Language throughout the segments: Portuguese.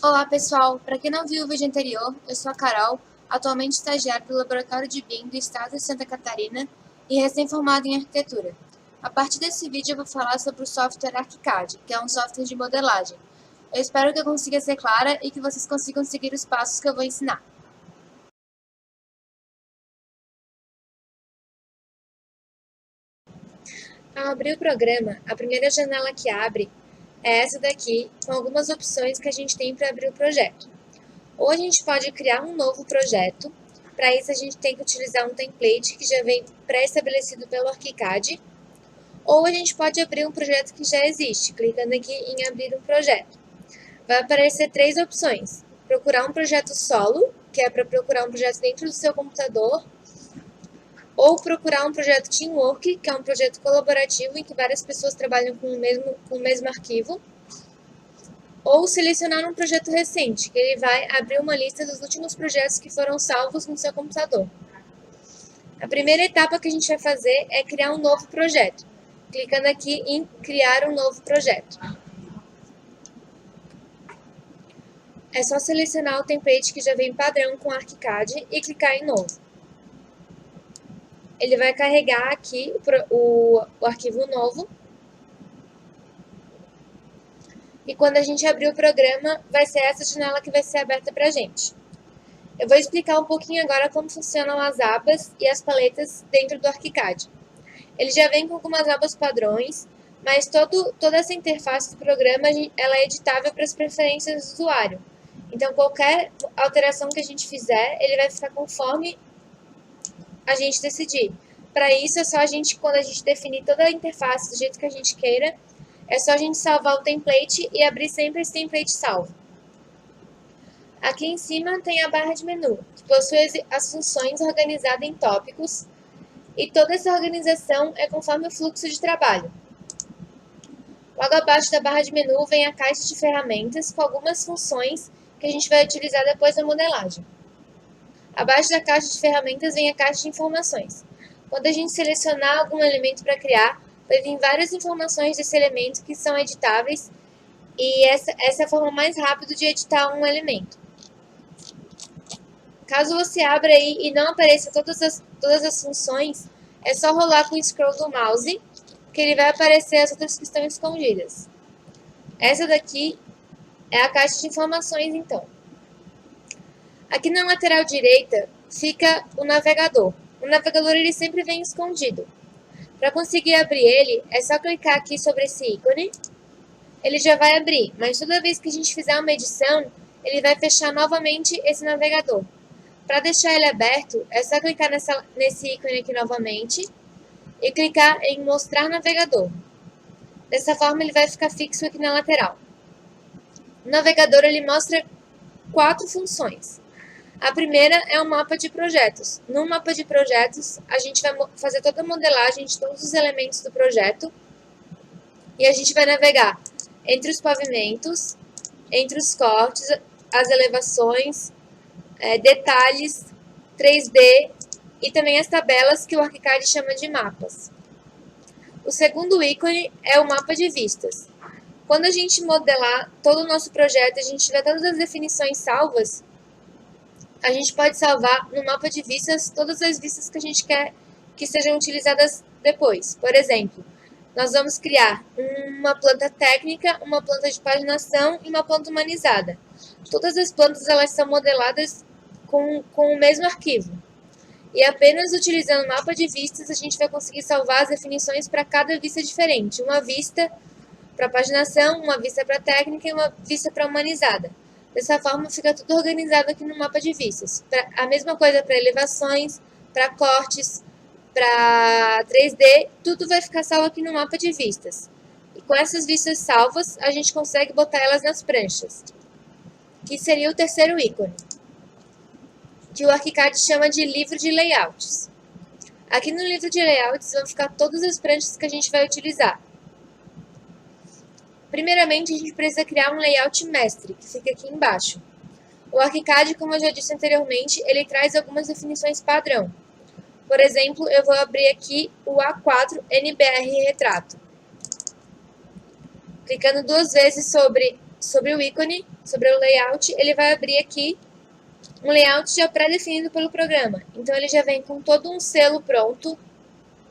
Olá pessoal, para quem não viu o vídeo anterior, eu sou a Carol, atualmente estagiária do Laboratório de BIM do Estado de Santa Catarina e recém-formada em Arquitetura. A partir desse vídeo eu vou falar sobre o software ArchiCAD, que é um software de modelagem. Eu espero que eu consiga ser clara e que vocês consigam seguir os passos que eu vou ensinar. Ao abrir o programa, a primeira janela que abre é essa daqui, com algumas opções que a gente tem para abrir o projeto. Ou a gente pode criar um novo projeto. Para isso, a gente tem que utilizar um template que já vem pré-estabelecido pelo ArchiCAD. Ou a gente pode abrir um projeto que já existe, clicando aqui em abrir um projeto. Vai aparecer três opções. Procurar um projeto solo, que é para procurar um projeto dentro do seu computador. Ou procurar um projeto Teamwork, que é um projeto colaborativo em que várias pessoas trabalham com o mesmo arquivo. Ou selecionar um projeto recente, que ele vai abrir uma lista dos últimos projetos que foram salvos no seu computador. A primeira etapa que a gente vai fazer é criar um novo projeto, clicando aqui em criar um novo projeto. É só selecionar o template que já vem padrão com ArchiCAD e clicar em novo. Ele vai carregar aqui o arquivo novo. E quando a gente abrir o programa, vai ser essa janela que vai ser aberta para a gente. Eu vou explicar um pouquinho agora como funcionam as abas e as paletas dentro do ArchiCAD. Ele já vem com algumas abas padrões, mas toda essa interface do programa ela é editável para as preferências do usuário. Então, qualquer alteração que a gente fizer, ele vai ficar conforme a gente decidir. Para isso, é só quando a gente definir toda a interface do jeito que a gente queira, é só a gente salvar o template e abrir sempre esse template salvo. Aqui em cima tem a barra de menu, que possui as funções organizadas em tópicos, e toda essa organização é conforme o fluxo de trabalho. Logo abaixo da barra de menu vem a caixa de ferramentas com algumas funções que a gente vai utilizar depois da modelagem. Abaixo da caixa de ferramentas vem a caixa de informações. Quando a gente selecionar algum elemento para criar, vai vir várias informações desse elemento que são editáveis, e essa é a forma mais rápida de editar um elemento. Caso você abra aí e não apareça todas as funções, é só rolar com o scroll do mouse, que ele vai aparecer as outras que estão escondidas. Essa daqui é a caixa de informações, então. Aqui na lateral direita fica o navegador. O navegador ele sempre vem escondido. Para conseguir abrir ele, é só clicar aqui sobre esse ícone. Ele já vai abrir, mas toda vez que a gente fizer uma edição, ele vai fechar novamente esse navegador. Para deixar ele aberto, é só clicar nesse ícone aqui novamente e clicar em mostrar navegador. Dessa forma ele vai ficar fixo aqui na lateral. O navegador ele mostra 4 funções. A primeira é o mapa de projetos. No mapa de projetos, a gente vai fazer toda a modelagem de todos os elementos do projeto e a gente vai navegar entre os pavimentos, entre os cortes, as elevações, detalhes, 3D e também as tabelas que o ArchiCAD chama de mapas. O segundo ícone é o mapa de vistas. Quando a gente modelar todo o nosso projeto, a gente tiver todas as definições salvas, a gente pode salvar no mapa de vistas todas as vistas que a gente quer que sejam utilizadas depois. Por exemplo, nós vamos criar uma planta técnica, uma planta de paginação e uma planta humanizada. Todas as plantas elas são modeladas com o mesmo arquivo. E apenas utilizando o mapa de vistas, a gente vai conseguir salvar as definições para cada vista diferente. Uma vista para paginação, uma vista para técnica e uma vista para humanizada. Dessa forma, fica tudo organizado aqui no mapa de vistas. A mesma coisa para elevações, para cortes, para 3D, tudo vai ficar salvo aqui no mapa de vistas. E com essas vistas salvas, a gente consegue botar elas nas pranchas, que seria o terceiro ícone, que o ArchiCAD chama de livro de layouts. Aqui no livro de layouts vão ficar todas as pranchas que a gente vai utilizar. Primeiramente, a gente precisa criar um layout mestre, que fica aqui embaixo. O ArchiCAD, como eu já disse anteriormente, ele traz algumas definições padrão. Por exemplo, eu vou abrir aqui o A4 NBR Retrato. Clicando 2 vezes sobre o ícone, sobre o layout, ele vai abrir aqui um layout já pré-definido pelo programa. Então, ele já vem com todo um selo pronto,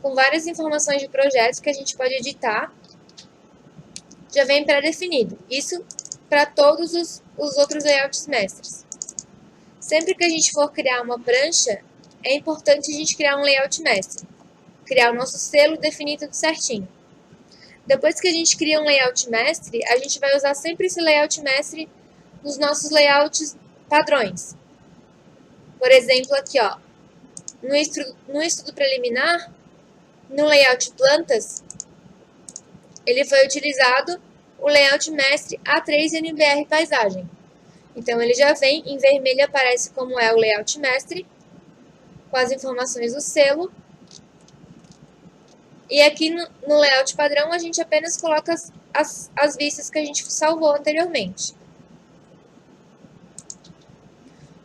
com várias informações de projetos que a gente pode editar. Já vem pré-definido. Isso para todos os outros layouts mestres. Sempre que a gente for criar uma prancha, é importante a gente criar um layout mestre. Criar o nosso selo definido tudo certinho. Depois que a gente cria um layout mestre, a gente vai usar sempre esse layout mestre nos nossos layouts padrões. Por exemplo, aqui, ó, no estudo preliminar, no layout plantas, ele foi utilizado o layout mestre A3NBR paisagem. Então, ele já vem em vermelho, aparece como é o layout mestre, com as informações do selo. E aqui no layout padrão, a gente apenas coloca as vistas que a gente salvou anteriormente.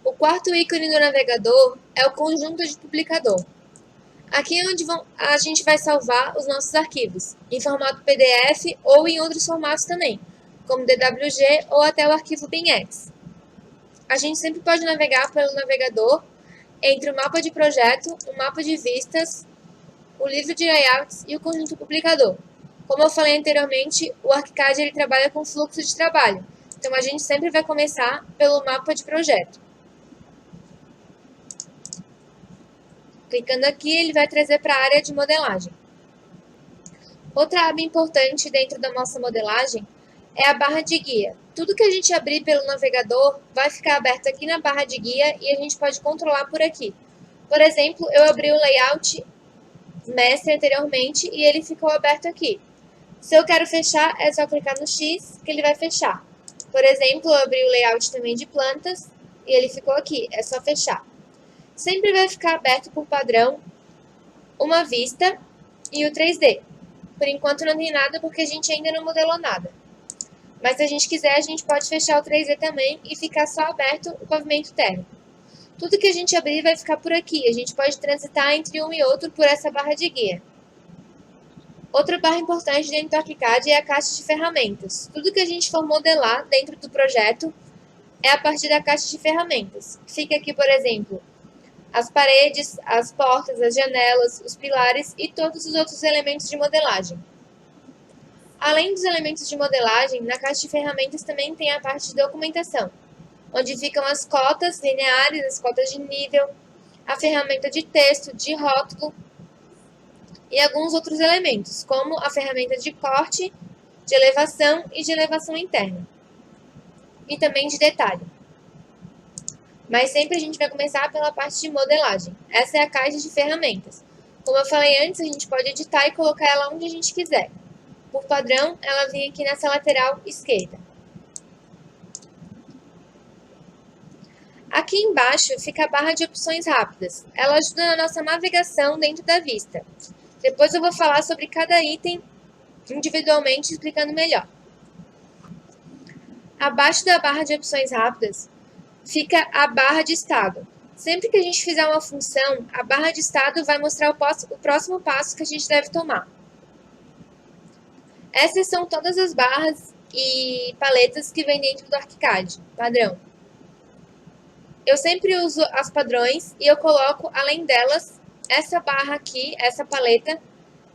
O quarto ícone do navegador é o conjunto de publicador. Aqui é onde a gente vai salvar os nossos arquivos, em formato PDF ou em outros formatos também, como DWG ou até o arquivo BIMX. A gente sempre pode navegar pelo navegador entre o mapa de projeto, o mapa de vistas, o livro de layouts e o conjunto publicador. Como eu falei anteriormente, o ArchiCAD ele trabalha com fluxo de trabalho, então a gente sempre vai começar pelo mapa de projeto. Clicando aqui, ele vai trazer para a área de modelagem. Outra aba importante dentro da nossa modelagem é a barra de guia. Tudo que a gente abrir pelo navegador vai ficar aberto aqui na barra de guia e a gente pode controlar por aqui. Por exemplo, eu abri o layout mestre anteriormente e ele ficou aberto aqui. Se eu quero fechar, é só clicar no X que ele vai fechar. Por exemplo, eu abri o layout também de plantas e ele ficou aqui, é só fechar. Sempre vai ficar aberto por padrão uma vista e o 3D. Por enquanto não tem nada porque a gente ainda não modelou nada. Mas se a gente quiser, a gente pode fechar o 3D também e ficar só aberto o pavimento térreo. Tudo que a gente abrir vai ficar por aqui. A gente pode transitar entre um e outro por essa barra de guia. Outra barra importante dentro do ArchiCAD é a caixa de ferramentas. Tudo que a gente for modelar dentro do projeto é a partir da caixa de ferramentas. Fica aqui, por exemplo, as paredes, as portas, as janelas, os pilares e todos os outros elementos de modelagem. Além dos elementos de modelagem, na caixa de ferramentas também tem a parte de documentação, onde ficam as cotas lineares, as cotas de nível, a ferramenta de texto, de rótulo e alguns outros elementos, como a ferramenta de corte, de elevação e de elevação interna, e também de detalhe. Mas sempre a gente vai começar pela parte de modelagem. Essa é a caixa de ferramentas. Como eu falei antes, a gente pode editar e colocar ela onde a gente quiser. Por padrão, ela vem aqui nessa lateral esquerda. Aqui embaixo fica a barra de opções rápidas. Ela ajuda na nossa navegação dentro da vista. Depois eu vou falar sobre cada item individualmente, explicando melhor. Abaixo da barra de opções rápidas fica a barra de estado. Sempre que a gente fizer uma função, a barra de estado vai mostrar o próximo passo que a gente deve tomar. Essas são todas as barras e paletas que vem dentro do ArchiCAD, padrão. Eu sempre uso as padrões e eu coloco, além delas, essa barra aqui, essa paleta,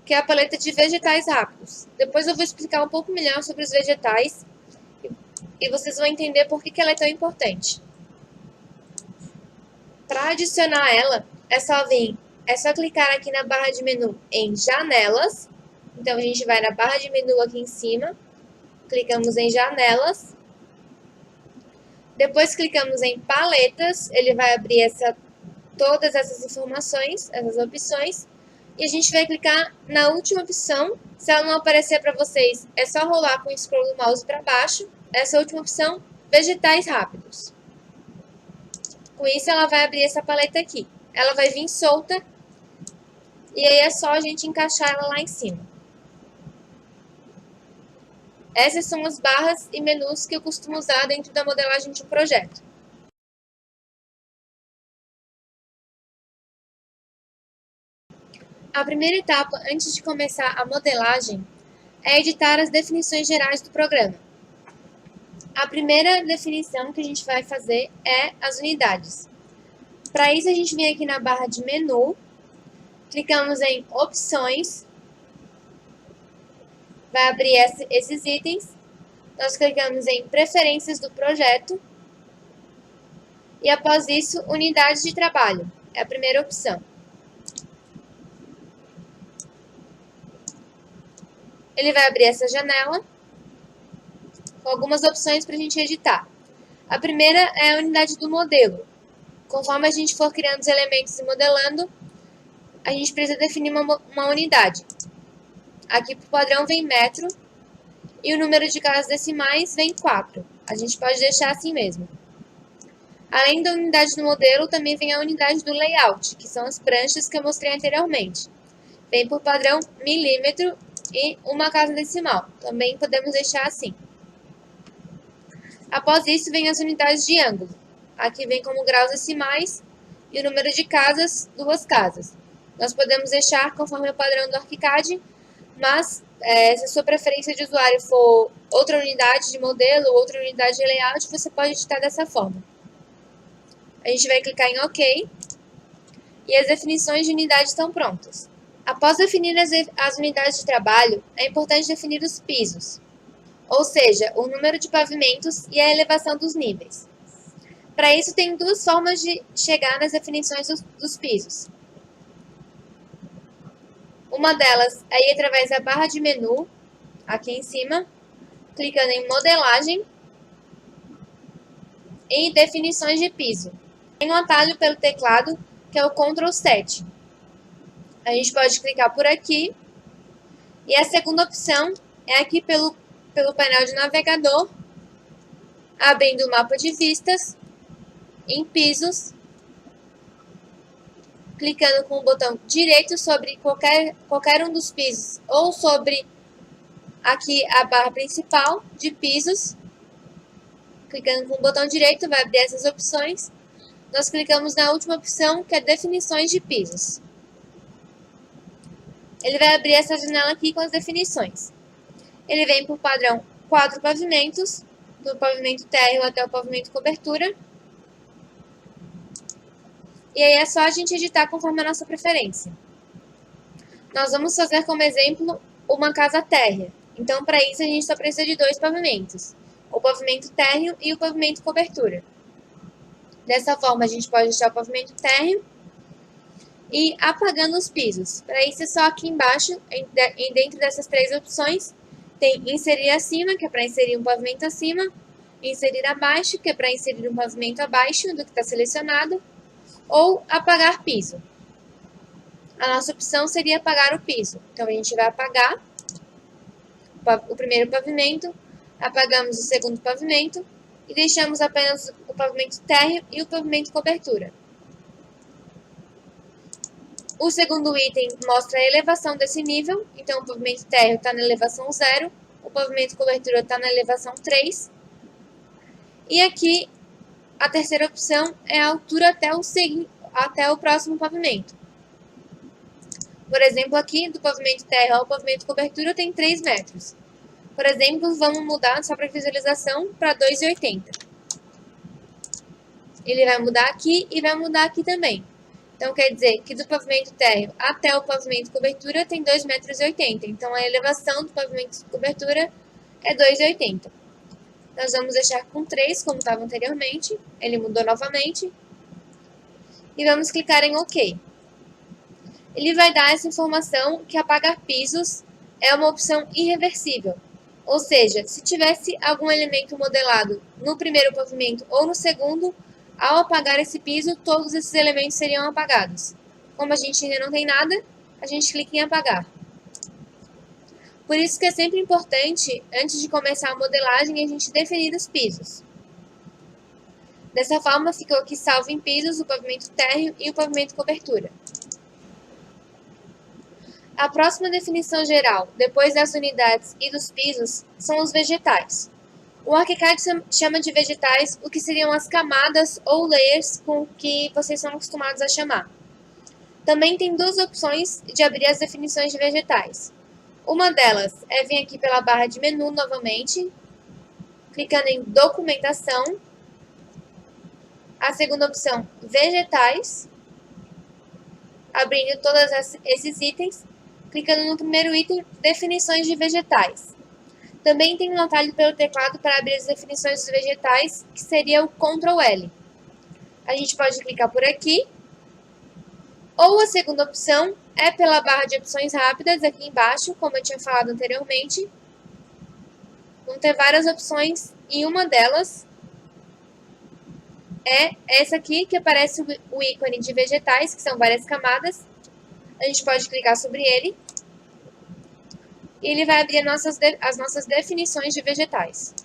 que é a paleta de vegetais rápidos. Depois eu vou explicar um pouco melhor sobre os vegetais e vocês vão entender por que ela é tão importante. Para adicionar ela, é só clicar aqui na barra de menu em janelas. Então, a gente vai na barra de menu aqui em cima, clicamos em janelas. Depois clicamos em paletas, ele vai abrir todas essas informações, essas opções. E a gente vai clicar na última opção. Se ela não aparecer para vocês, é só rolar com o scroll do mouse para baixo. Essa última opção, vegetais rápidos. Com isso, ela vai abrir essa paleta aqui. Ela vai vir solta. E aí é só a gente encaixar ela lá em cima. Essas são as barras e menus que eu costumo usar dentro da modelagem de um projeto. A primeira etapa, antes de começar a modelagem, é editar as definições gerais do programa. A primeira definição que a gente vai fazer é as unidades. Para isso, a gente vem aqui na barra de menu, clicamos em opções, vai abrir esses itens, nós clicamos em preferências do projeto e após isso, unidades de trabalho, é a primeira opção. Ele vai abrir essa janela com algumas opções para a gente editar. A primeira é a unidade do modelo. Conforme a gente for criando os elementos e modelando, a gente precisa definir uma unidade. Aqui para o padrão vem metro e o número de casas decimais vem 4. A gente pode deixar assim mesmo. Além da unidade do modelo, também vem a unidade do layout, que são as pranchas que eu mostrei anteriormente. Vem por padrão milímetro e uma casa decimal. Também podemos deixar assim. Após isso, vem as unidades de ângulo. Aqui vem como graus decimais e o número de casas, 2 casas. Nós podemos deixar conforme o padrão do ArchiCAD, mas se a sua preferência de usuário for outra unidade de modelo, outra unidade de layout, você pode editar dessa forma. A gente vai clicar em OK e as definições de unidade estão prontas. Após definir as unidades de trabalho, é importante definir os pisos, ou seja, o número de pavimentos e a elevação dos níveis. Para isso, tem 2 formas de chegar nas definições dos pisos. Uma delas é ir através da barra de menu, aqui em cima, clicando em modelagem e definições de piso. Tem um atalho pelo teclado, que é o Ctrl 7. A gente pode clicar por aqui. E a segunda opção é aqui pelo painel de navegador, abrindo o mapa de vistas, em pisos, clicando com o botão direito sobre qualquer um dos pisos, ou sobre aqui a barra principal de pisos. Clicando com o botão direito, vai abrir essas opções. Nós clicamos na última opção, que é definições de pisos. Ele vai abrir essa janela aqui com as definições. Ele vem por padrão 4 pavimentos, do pavimento térreo até o pavimento cobertura. E aí é só a gente editar conforme a nossa preferência. Nós vamos fazer como exemplo uma casa térrea. Então, para isso, a gente só precisa de 2 pavimentos. O pavimento térreo e o pavimento cobertura. Dessa forma, a gente pode deixar o pavimento térreo e apagando os pisos. Para isso, é só aqui embaixo, dentro dessas 3 opções, tem inserir acima, que é para inserir um pavimento acima, inserir abaixo, que é para inserir um pavimento abaixo do que está selecionado, ou apagar piso. A nossa opção seria apagar o piso. Então, a gente vai apagar o primeiro pavimento, apagamos o segundo pavimento e deixamos apenas o pavimento térreo e o pavimento cobertura. O segundo item mostra a elevação desse nível, então o pavimento térreo está na elevação 0, o pavimento cobertura está na elevação 3. E aqui, a terceira opção é a altura até o próximo pavimento. Por exemplo, aqui do pavimento térreo ao pavimento cobertura tem 3 metros. Por exemplo, vamos mudar só para visualização para 2,80. Ele vai mudar aqui e vai mudar aqui também. Então, quer dizer que do pavimento térreo até o pavimento cobertura tem 2,80 metros. Então, a elevação do pavimento cobertura é 2,80. Nós vamos deixar com 3, como estava anteriormente. Ele mudou novamente. E vamos clicar em OK. Ele vai dar essa informação que apagar pisos é uma opção irreversível. Ou seja, se tivesse algum elemento modelado no primeiro pavimento ou no segundo, ao apagar esse piso, todos esses elementos seriam apagados. Como a gente ainda não tem nada, a gente clica em apagar. Por isso que é sempre importante, antes de começar a modelagem, a gente definir os pisos. Dessa forma, ficou aqui salvo em pisos o pavimento térreo e o pavimento cobertura. A próxima definição geral, depois das unidades e dos pisos, são os vegetais. O ArchiCAD chama de vegetais o que seriam as camadas ou layers com que vocês são acostumados a chamar. Também tem 2 opções de abrir as definições de vegetais. Uma delas é vir aqui pela barra de menu novamente, clicando em documentação. A segunda opção, vegetais, abrindo todos esses itens, clicando no primeiro item, definições de vegetais. Também tem um atalho pelo teclado para abrir as definições dos vegetais, que seria o Ctrl L. A gente pode clicar por aqui. Ou a segunda opção é pela barra de opções rápidas aqui embaixo, como eu tinha falado anteriormente. Vão ter várias opções e uma delas é essa aqui, que aparece o ícone de vegetais, que são várias camadas. A gente pode clicar sobre ele. E ele vai abrir as nossas definições de vegetais.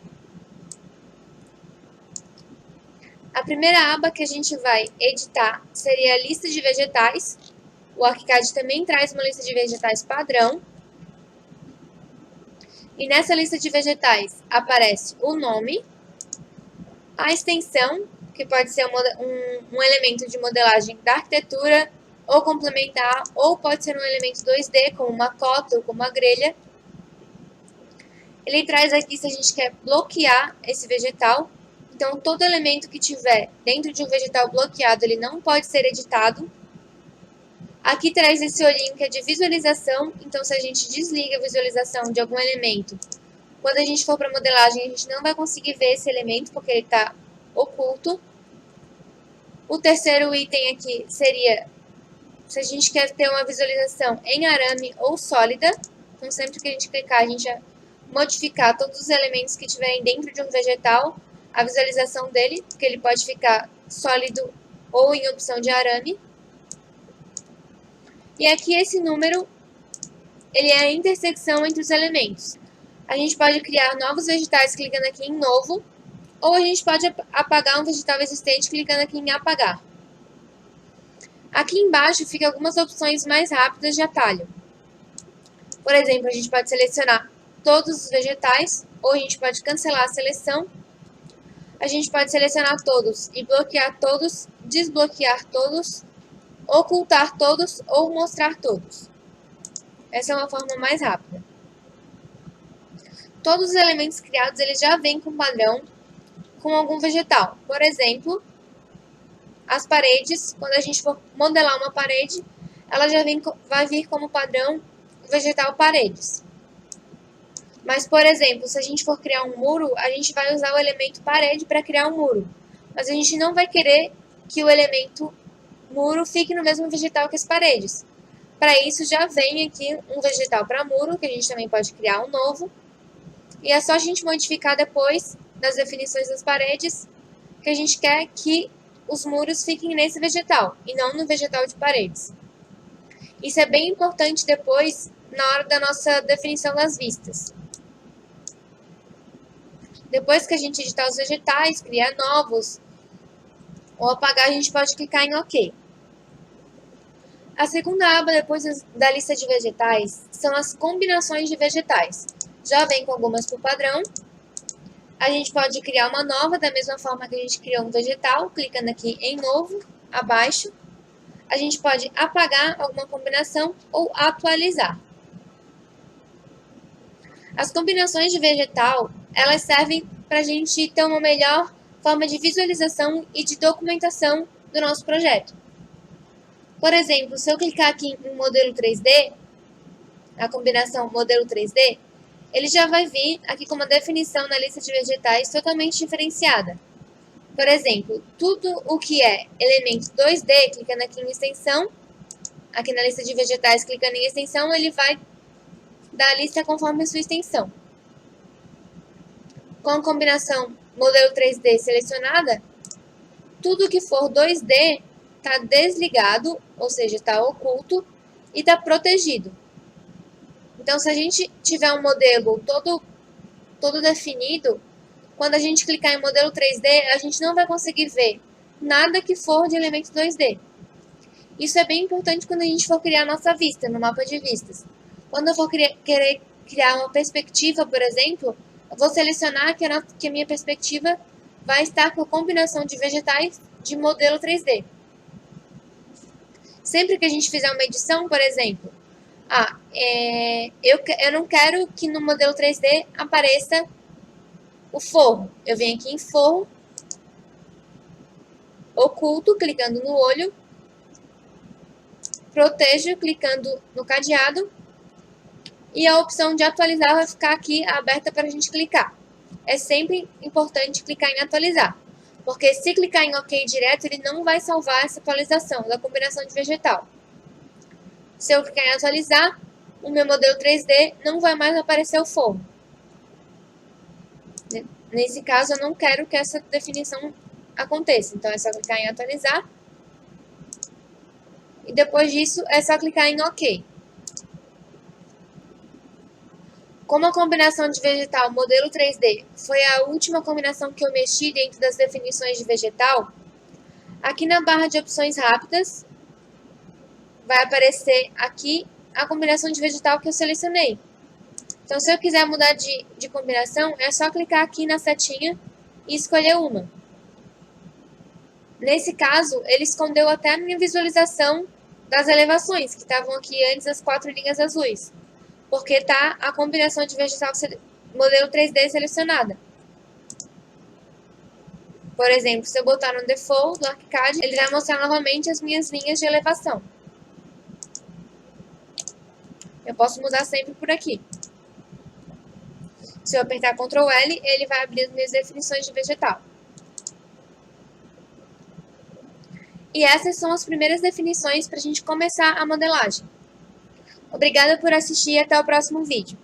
A primeira aba que a gente vai editar seria a lista de vegetais. O ArchiCAD também traz uma lista de vegetais padrão. E nessa lista de vegetais aparece o nome, a extensão, que pode ser um elemento de modelagem da arquitetura, ou complementar, ou pode ser um elemento 2D, como uma cota ou como uma grelha. Ele traz aqui se a gente quer bloquear esse vegetal. Então, todo elemento que tiver dentro de um vegetal bloqueado, ele não pode ser editado. Aqui traz esse olhinho que é de visualização. Então, se a gente desliga a visualização de algum elemento, quando a gente for para a modelagem, a gente não vai conseguir ver esse elemento, porque ele está oculto. O terceiro item aqui seria se a gente quer ter uma visualização em arame ou sólida. Então, sempre que a gente clicar, a gente vai modificar todos os elementos que tiverem dentro de um vegetal, a visualização dele, porque ele pode ficar sólido ou em opção de arame. E aqui esse número, ele é a intersecção entre os elementos. A gente pode criar novos vegetais clicando aqui em novo, ou a gente pode apagar um vegetal existente clicando aqui em apagar. Aqui embaixo ficam algumas opções mais rápidas de atalho. Por exemplo, a gente pode selecionar todos os vegetais, ou a gente pode cancelar a seleção. A gente pode selecionar todos e bloquear todos, desbloquear todos, ocultar todos ou mostrar todos. Essa é uma forma mais rápida. Todos os elementos criados eles já vêm com padrão com algum vegetal. Por exemplo, as paredes, quando a gente for modelar uma parede, ela já vai vir como padrão o vegetal paredes. Mas, por exemplo, se a gente for criar um muro, a gente vai usar o elemento parede para criar um muro. Mas a gente não vai querer que o elemento muro fique no mesmo vegetal que as paredes. Para isso, já vem aqui um vegetal para muro, que a gente também pode criar um novo. E é só a gente modificar depois das definições das paredes, que a gente quer que os muros fiquem nesse vegetal, e não no vegetal de paredes. Isso é bem importante depois, na hora da nossa definição das vistas. Depois que a gente editar os vegetais, criar novos ou apagar, a gente pode clicar em OK. A segunda aba, depois da lista de vegetais, são as combinações de vegetais. Já vem com algumas por padrão. A gente pode criar uma nova, da mesma forma que a gente criou um vegetal, clicando aqui em novo, abaixo. A gente pode apagar alguma combinação ou atualizar. As combinações de vegetal, elas servem para a gente ter uma melhor forma de visualização e de documentação do nosso projeto. Por exemplo, se eu clicar aqui em modelo 3D, a combinação modelo 3D, ele já vai vir aqui com uma definição na lista de vegetais totalmente diferenciada. Por exemplo, tudo o que é elemento 2D, clicando aqui em extensão, aqui na lista de vegetais, clicando em extensão, ele vai dar a lista conforme a sua extensão. Com a combinação modelo 3D selecionada, tudo que for 2D está desligado, ou seja, está oculto e está protegido. Então, se a gente tiver um modelo todo definido, quando a gente clicar em modelo 3D, a gente não vai conseguir ver nada que for de elemento 2D. Isso é bem importante quando a gente for criar a nossa vista, no mapa de vistas. Quando eu for querer criar uma perspectiva, por exemplo, eu vou selecionar que a minha perspectiva vai estar com a combinação de vegetais de modelo 3D. Sempre que a gente fizer uma edição, por exemplo, eu não quero que no modelo 3D apareça O forro, eu venho aqui em forro, oculto, clicando no olho, protejo, clicando no cadeado, e a opção de atualizar vai ficar aqui aberta para a gente clicar. É sempre importante clicar em atualizar, porque se clicar em OK direto, ele não vai salvar essa atualização da combinação de vegetal. Se eu clicar em atualizar, o meu modelo 3D não vai mais aparecer o forro. Nesse caso, eu não quero que essa definição aconteça. Então, é só clicar em atualizar. E depois disso, é só clicar em OK. Como a combinação de vegetal modelo 3D foi a última combinação que eu mexi dentro das definições de vegetal, aqui na barra de opções rápidas, vai aparecer aqui a combinação de vegetal que eu selecionei. Então, se eu quiser mudar de combinação, é só clicar aqui na setinha e escolher uma. Nesse caso, ele escondeu até a minha visualização das elevações, que estavam aqui antes as 4 linhas azuis, porque está a combinação de vegetal modelo 3D selecionada. Por exemplo, se eu botar no default do ArchiCAD, ele vai mostrar novamente as minhas linhas de elevação. Eu posso mudar sempre por aqui. Se eu apertar Ctrl L, ele vai abrir as minhas definições de vegetal. E essas são as primeiras definições para a gente começar a modelagem. Obrigada por assistir e até o próximo vídeo.